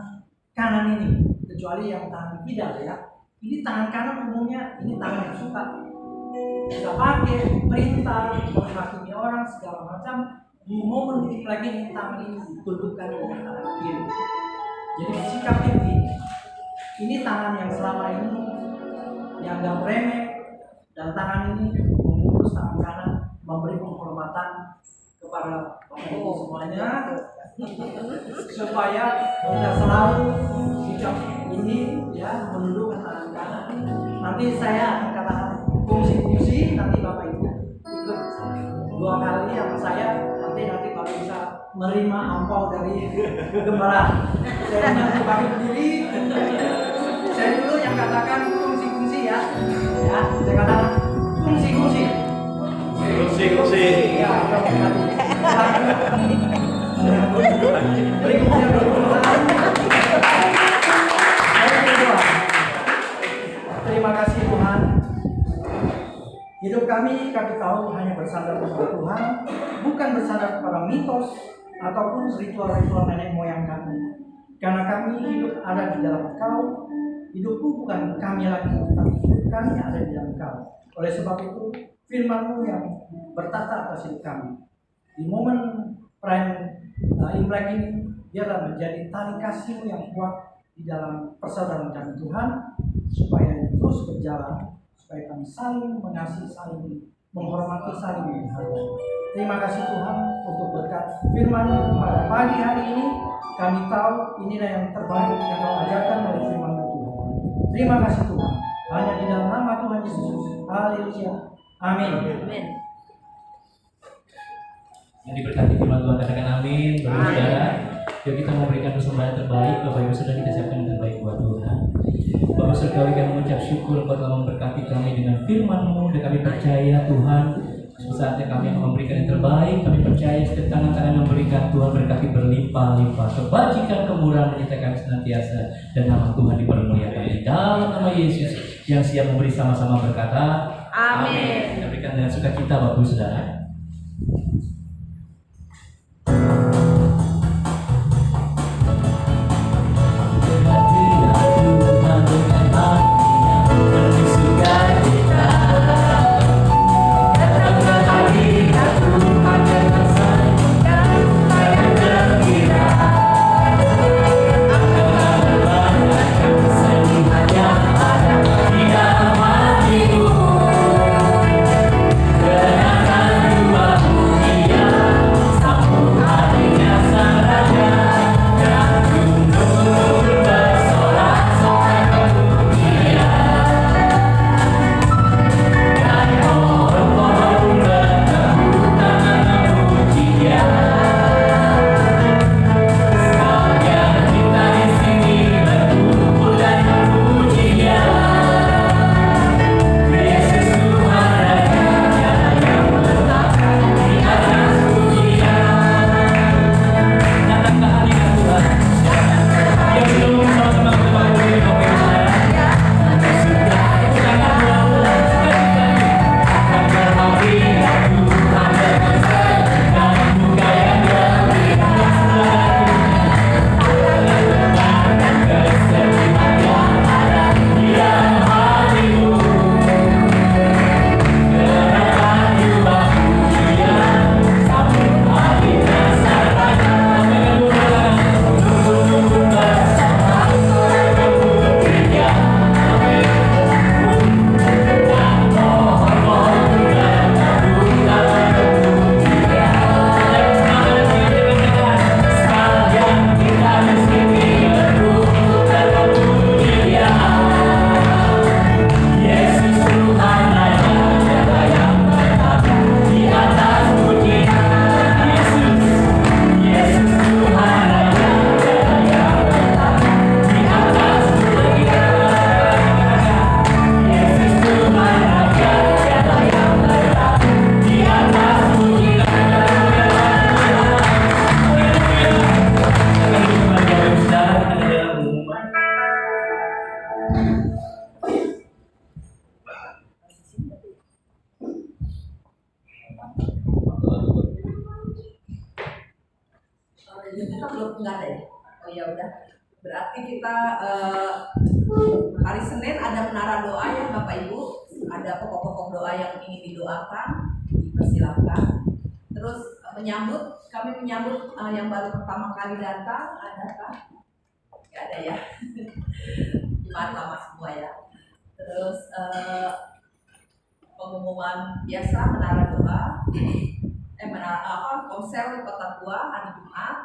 B: kanan ini, kecuali yang tangan kidal ya. Ini tangan kanan umumnya ini tangan yang suka kita pakai perintah, menghakimi orang segala macam. Di momen ini lagi ini tangan ini ditundukkan dengan tangan kiri. Jadi sikap ini tangan yang selama ini dianggap remeh, dan tangan ini mengurus tangan kanan, memberi penghormatan kepada Bapak Ibu semuanya, supaya kita selalu sikap ini ya menundukkan tangan kanan. Nanti saya akan katakan fungsi-fungsi, nanti Bapak Ibu ikut 2 kali sama saya, nanti Bapak bisa menerima angpau dari gembala. Saya nanti bagi berdiri, saya dulu yang katakan fungsi-fungsi ya, saya katakan fungsi-fungsi. Ya, berikutnya terima kasih Tuhan. Hidup kami tahu hanya bersandar kepada Tuhan, bukan bersandar kepada mitos ataupun ritual-ritual nenek moyang kami. Karena kami hidup ada di dalam Engkau, hidupku bukan kami lagi, tapi hidup kami ada di dalam Engkau. Oleh sebab itu, firman-Mu yang bertata atas hidup kami. Di momen perayaan Imlek ini, biarlah menjadi tali kasih-Mu yang kuat di dalam persaudaraan kami Tuhan, supaya terus berjalan, supaya kami saling mengasihi, saling menghormati, saling menghargai. Terima kasih Tuhan untuk berkat firman-Mu pada pagi hari ini. Kami tahu inilah yang terbaik yang Kau ajarkan oleh firman-Mu Tuhan. Terima kasih Tuhan. Hanya di dalam nama Tuhan Yesus. Haleluya. Amin.
C: Amin.
A: Yang diberkati firman Tuhan katakan amin. Bapak saudara, yuk kita memberikan persembahan terbaik. Bapak Ibu sudah dikasiapkan yang terbaik buat Tuhan. Bapak saudara, kami mengucap syukur Engkau telah memberkati kami dengan firman-Mu, dan kami percaya Tuhan saatnya kami akan memberikan yang terbaik. Kami percaya setiap tangan-tangan yang memberikan Tuhan berkati berlimpah-limpah, kebajikan kemurahan menyertai kami senantiasa, dan nama Tuhan dipermuliakan di dalam nama Yesus yang siap memberi sama-sama berkata amin. Kita berikan dengan sukacita Bapak Ibu saudara.
D: Kenangan rumahmu
C: Kita belum nggak ada ya? Oh ya udah. Berarti kita hari Senin ada menara doa ya Bapak Ibu. Ada pokok-pokok doa yang ingin didoakan, dipersilakan. Terus kami menyambut yang baru pertama kali datang, ada kan? Nggak ada ya. Jemaat lama semua ya. Terus pengumuman biasa menara doa, konser di Kota Tua hari Jumat,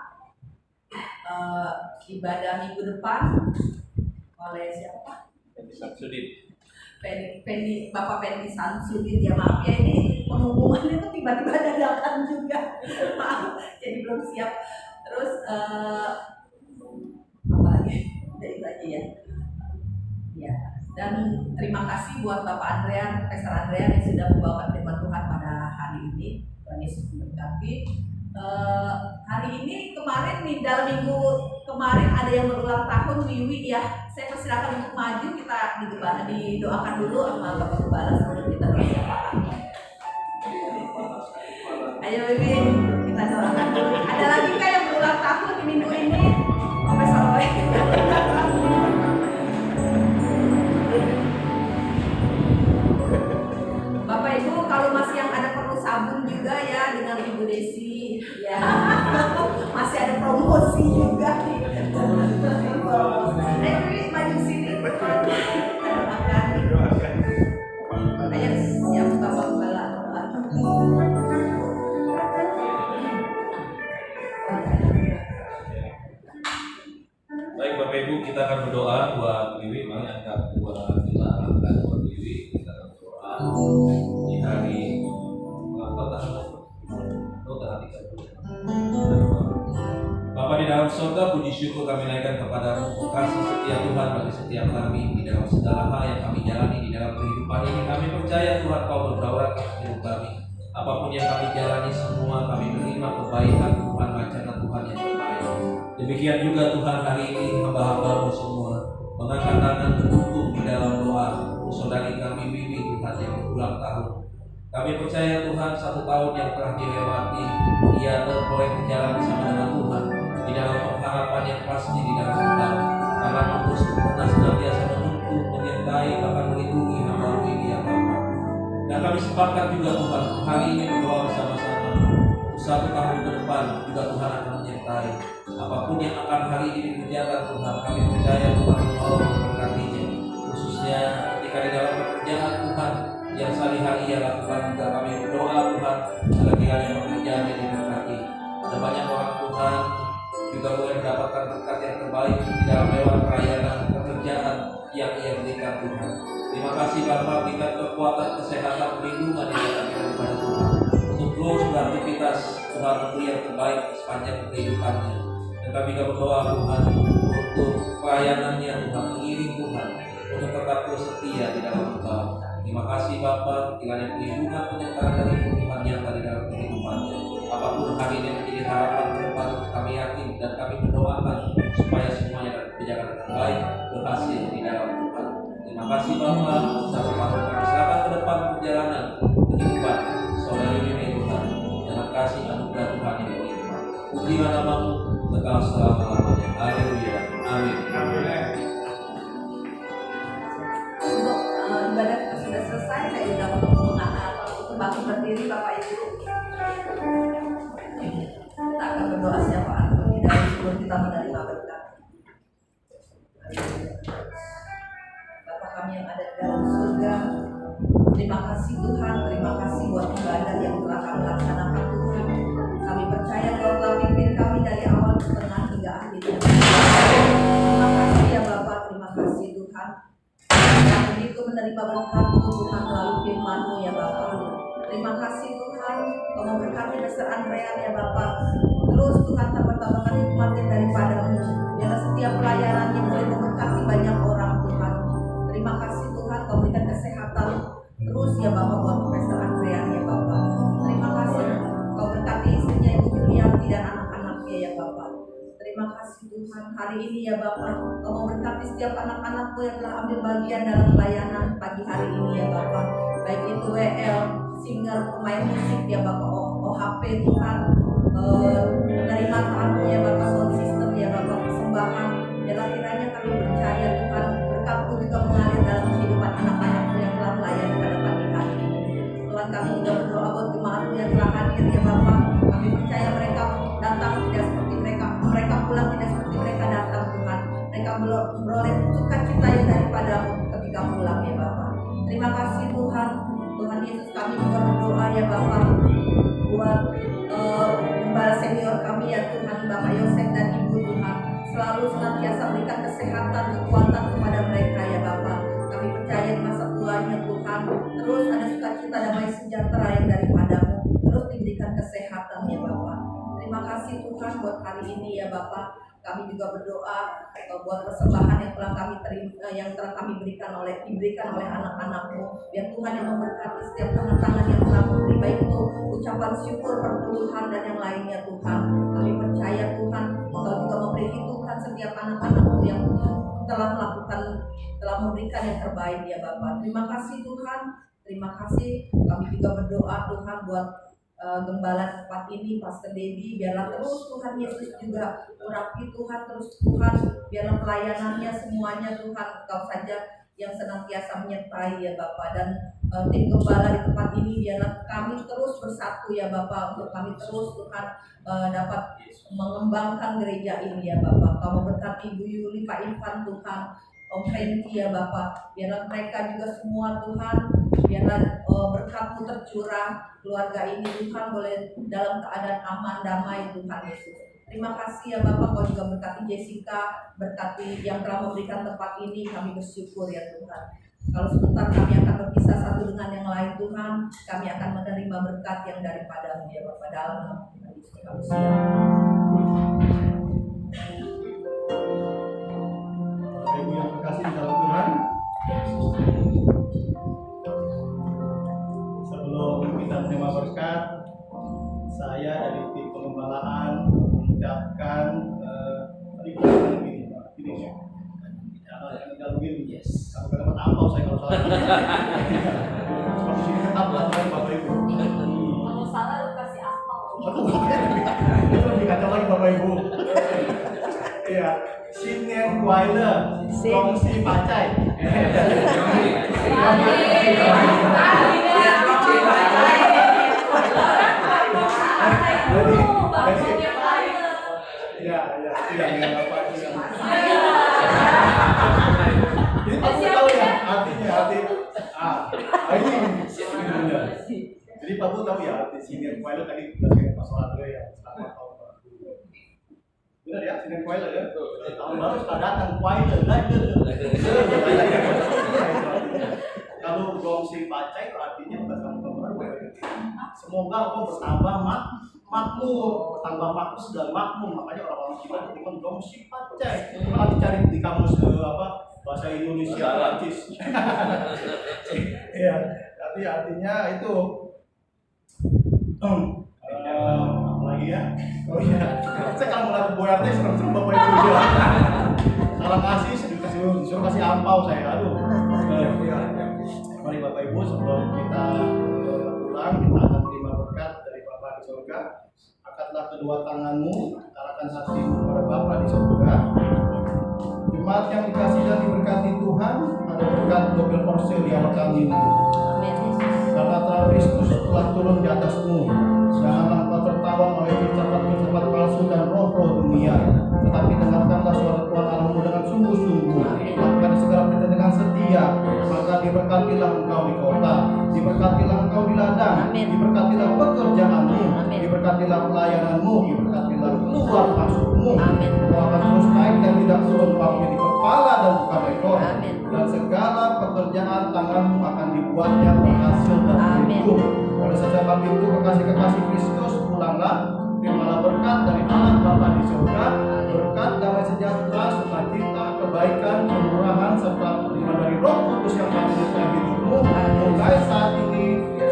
C: ibadah minggu depan oleh siapa? Bapak Penny Samsudin ya, maaf ya ini pengumumannya tuh tiba-tiba dadakan juga. Maaf, jadi belum siap. Terus apa lagi? Dari lagi ya. Ya. Dan terima kasih buat Bapak Andrean, Pastor Andrean yang sudah membawakan firman Tuhan pada hari ini. Tuhan Yesus memberkati. Hari ini kemarin nih dalam minggu kemarin ada yang berulang tahun Wiwi ya. Saya persilakan untuk maju, kita didoakan dulu sama Bapak Gembala sebelum kita doakan. Ayo Wiwi, kita doakan dulu. Ada lagi kah yang berulang tahun di minggu ini? Profesor Roy. Bapak Ibu kalau masih yang ada perlu sabun juga ya dengan Ibu Desi ya. Masih ada promosi juga nih. Ayo Wiwi maju sini. Ayo siap Bapak Gembala.
D: Baik Bapak Ibu, kita akan berdoa buat Wiwi. Mari angkat dua kita angkat buat Wiwi. Kita akan berdoa di hari Bapak di dalam surga, puji syukur kami naikkan kepadamu. Kasih setia Tuhan bagi setiap kami di dalam segala hal yang kami jalani di dalam kehidupan ini. Kami percaya Tuhan Kau berdaulat atas hidup kami. Apapun yang kami jalani semua kami menerima kebaikan Tuhan, rencana Tuhan yang terbaik. Demikian juga Tuhan hari ini hamba-hambamu semua mengangkat tangan mendukung di dalam doa saudari kami Wiwi Tuhan yang berulang tahun. Kami percaya Tuhan 1 tahun yang telah dilewati ia boleh berjalan bersama dengan Tuhan di dalam pengharapan yang pasti di dalam Tuhan, karena terus pernah senantiasa menuntun, menyertai, bahkan melindungi hamba ini ya Bapa. Dan kami sepakat juga Tuhan hari ini berdoa bersama-sama untuk 1 tahun ke depan juga Tuhan akan menyertai apapun yang akan hari ini dikerjakan Tuhan. Kami percaya Tuhan mau memberkatinya, khususnya ketika di dalam pekerjaan Tuhan yang sehari-hari ia lakukan. Juga kami berdoa Tuhan agar kiranya pekerjaan yang diberkati. Ada banyak orang Tuhan juga boleh mendapatkan berkat yang terbaik di dalam lewat pelayanan pekerjaan yang ia berikan Tuhan. Terima kasih Bapak, berikan kekuatan, kesehatan, perlindungan yang datangnya daripada Tuhan untuk terus beraktivitas Tuhan untuk yang terbaik sepanjang kehidupannya. Dan kami juga berdoa Tuhan untuk pelayanannya Tuhan, mengiring Tuhan untuk tetap terus setia di dalam Engkau. Terima kasih Bapa, kiranya perlindungan penyertaan dari Tuhan yang ada di dalam kehidupannya. Apapun hari ini menjadi harapan ke depan, kami yakin dan kami mendoakan supaya semuanya dapat berjalan dengan baik, berhasil di dalam Tuhan. Terima kasih Bapa, 1 tahun kami serahkan ke depan perjalanan kehidupan saudari Wiwi Tuhan. Dengan kasih anugerah Tuhan yang berlimpah. Pujilah namamu kekal selama-lamanya. Haleluya. Amin.
C: Ibadah kita sudah selesai, saya sudah untuk bangkit berdiri Bapak Ibu. Kita akan berdoa syafaat tidak sebelum kita menerima berkat. Bapak kami yang ada di dalam surga, terima kasih Tuhan, terima kasih buat ibadah yang telah kami laksanakan Tuhan. Kami percaya Kau telah pimpin kami dari awal ke tengah hingga akhir. Terima kasih ya Bapak, terima kasih Tuhan. Begitu menerima berkat-Mu Tuhan melalui firman-Mu ya Bapak. Terima kasih Tuhan, Kau memberkati Pastor Andrean ya Bapak. Terus Tuhan tambah-tambahkan hikmat yang daripada-Mu. Biarlah setiap pelayanannya boleh memberkati banyak orang Tuhan. Terima kasih Tuhan, Kau berikan kesehatan terus ya Bapak buat Pastor Andrean ya Bapak. Terima kasih Kau berkati istrinya Ibu Juliati dan anak-anaknya ya Bapak. Terima kasih Tuhan, hari ini ya Bapak, Kau memberkati setiap anak-anak-Mu yang telah ambil bagian dalam pelayanan pagi hari ini ya Bapak. Baik itu WL, singer, pemain musik ya Bapak, OHP Tuhan, menerima tamu ya Bapak, kepadamu ketika pulang ya Bapa. Terima kasih Tuhan. Tuhan Yesus, kami juga berdoa ya Bapa buat gembala senior kami ya Tuhan, Bapak Yosef dan Ibu Tuhan. Selalu senantiasa berikan kesehatan, kekuatan kepada mereka ya Bapa. Kami percaya di masa tuanya Tuhan, terus ada sukacita damai sejahtera yang daripadamu, terus diberikan kesehatan ya Bapa. Terima kasih Tuhan buat hari ini ya Bapa. Kami juga berdoa buat persembahan yang telah kami terima, yang telah kami diberikan oleh anak-anak-Mu. Biar Tuhan yang memberkati setiap tangan-tangan yang telah memberi, baik itu ucapan syukur, perpuluhan dan yang lainnya Tuhan. Kami percaya Tuhan, Engkau juga memberi Tuhan setiap anak-anak-Mu yang telah memberikan yang terbaik ya Bapa. Terima kasih Tuhan. Terima kasih. Kami juga berdoa Tuhan buat gembala tempat ini, Pastor Debbie, biarlah terus Tuhan Yesus juga urapi Tuhan, terus Tuhan biarlah pelayanannya semuanya Tuhan Engkau saja yang senantiasa menyertai ya Bapa. Dan tim gembala di tempat ini biarlah kami terus bersatu ya Bapa, untuk kami terus Tuhan dapat mengembangkan gereja ini ya Bapa. Kau memberkati Ibu Yuli, Pak Irfan Tuhan, Om Fenty ya Bapa, biarlah mereka juga semua Tuhan, biarlah berkat-Mu tercurah, keluarga ini Tuhan boleh dalam keadaan aman, damai Tuhan Yesus. Terima kasih ya Bapak, Kau juga berkati Jessica, berkati yang telah memberikan tempat ini, kami bersyukur ya Tuhan. Kalau sebentar kami akan berpisah satu dengan yang lain Tuhan, kami akan menerima berkat yang daripada-Mu ya Bapak, dalam nama Tuhan Yesus kami siap.
B: Ibu yang terkasih di dalam Tuhan, sebelum kita menerima berkat, saya dari tim pengembalaan mengucapkan ini ya, yang tidak begini, yes. Kamu kan dapat ampau saya kalau salah. Seperti tetap lakukan Bapak Ibu.
C: Kalau salah lu kasih aspal.
B: Itu lebih kacau lagi Bapak Ibu. Iya, Sinian Kuaila, Kongsi Pacai. Tidak apa. Ini Pak tahu ya artinya ini. Jadi Pak tahu ya arti Sinian Kuaila tadi berdasarkan masalah ya selamat tahun baru. Benar ya, Sinian Kuaila ya. Tahun baru sudah datang Kuaila lagi. Kalau Gongsi Pacai artinya berdasarkan tahun baru. Semoga kau bertambah makmur, bertambah makmur sudah makmur. Makanya orang-orang Cina berkata Gongsi Pacai. Kalau dicari di kamus bahasa Indonesia Prancis. Iya, tapi artinya itu apa lagi ya? Oh iya, saya kalau melakukan boyarnya serem-serem Bapak Ibu dia. Salah kasih, disuruh kasih ampau saya. Aduh. Mari Bapak Ibu, sebelum kita pulang, kita akan terima berkat dari Bapa di surga. Angkatlah kedua tanganmu, arahkan hatimu kepada Bapa di surga. Jemaat yang dikasih dan diberkati Tuhan, ada berkat double porsi di awal kami. Karena terang Kristus telah turun di atasmu. Janganlah engkau tertawan oleh filsafat-filsafat palsu dan roh-roh dunia, tetapi dengarkanlah suara Tuhan Allahmu dengan sungguh-sungguh. Lakukan segala perintah dengan setia, maka diberkatilah engkau di kota, diberkatilah engkau di ladang, diberkatilah pekerjaanmu, diberkatilah pelayananmu, diberkatilah keluar masukmu. Engkau akan terus naik dan tidak turun, engkau menjadi kepala dan bukan ekor. Dan segala pekerjaan tanganmu akan dibuatnya berhasil dan beruntung. Oleh sebab itu kekasih-kekasih Kristus, pulanglah, terimalah berkat dari Allah Bapa di surga, berkat damai sejahtera, sukacita, kebaikan, kemurahan, serta perlindungan dari Roh Kudus yang hadir dalam hidupmu, mulai saat ini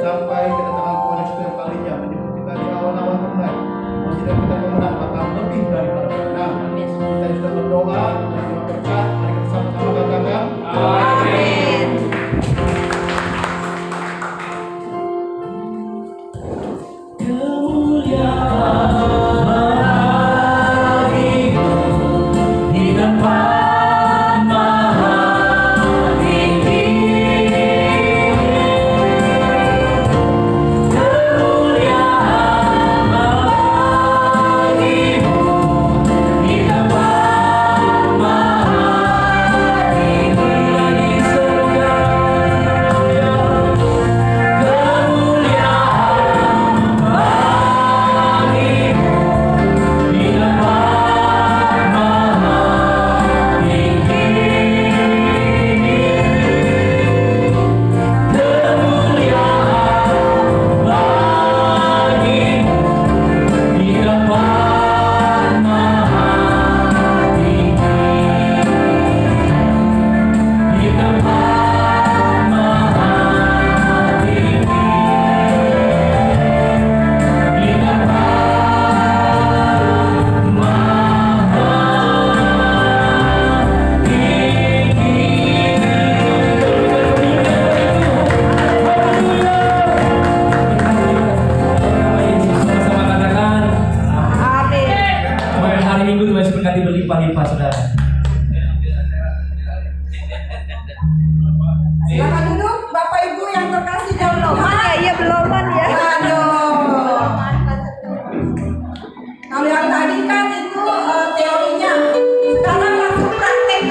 B: sampai kedatangan Tuhan Yesus yang kalinya menjemput kita di awan-awan tunai. Menjadikan kita pemenang bahkan lebih daripada pemenang. Kita sudah berdoa, terima berkat, mari kita sama-sama katakan amin.
A: Kemuliaan Minggu Tuhan Yesus berkati berlimpah-limpah saudara.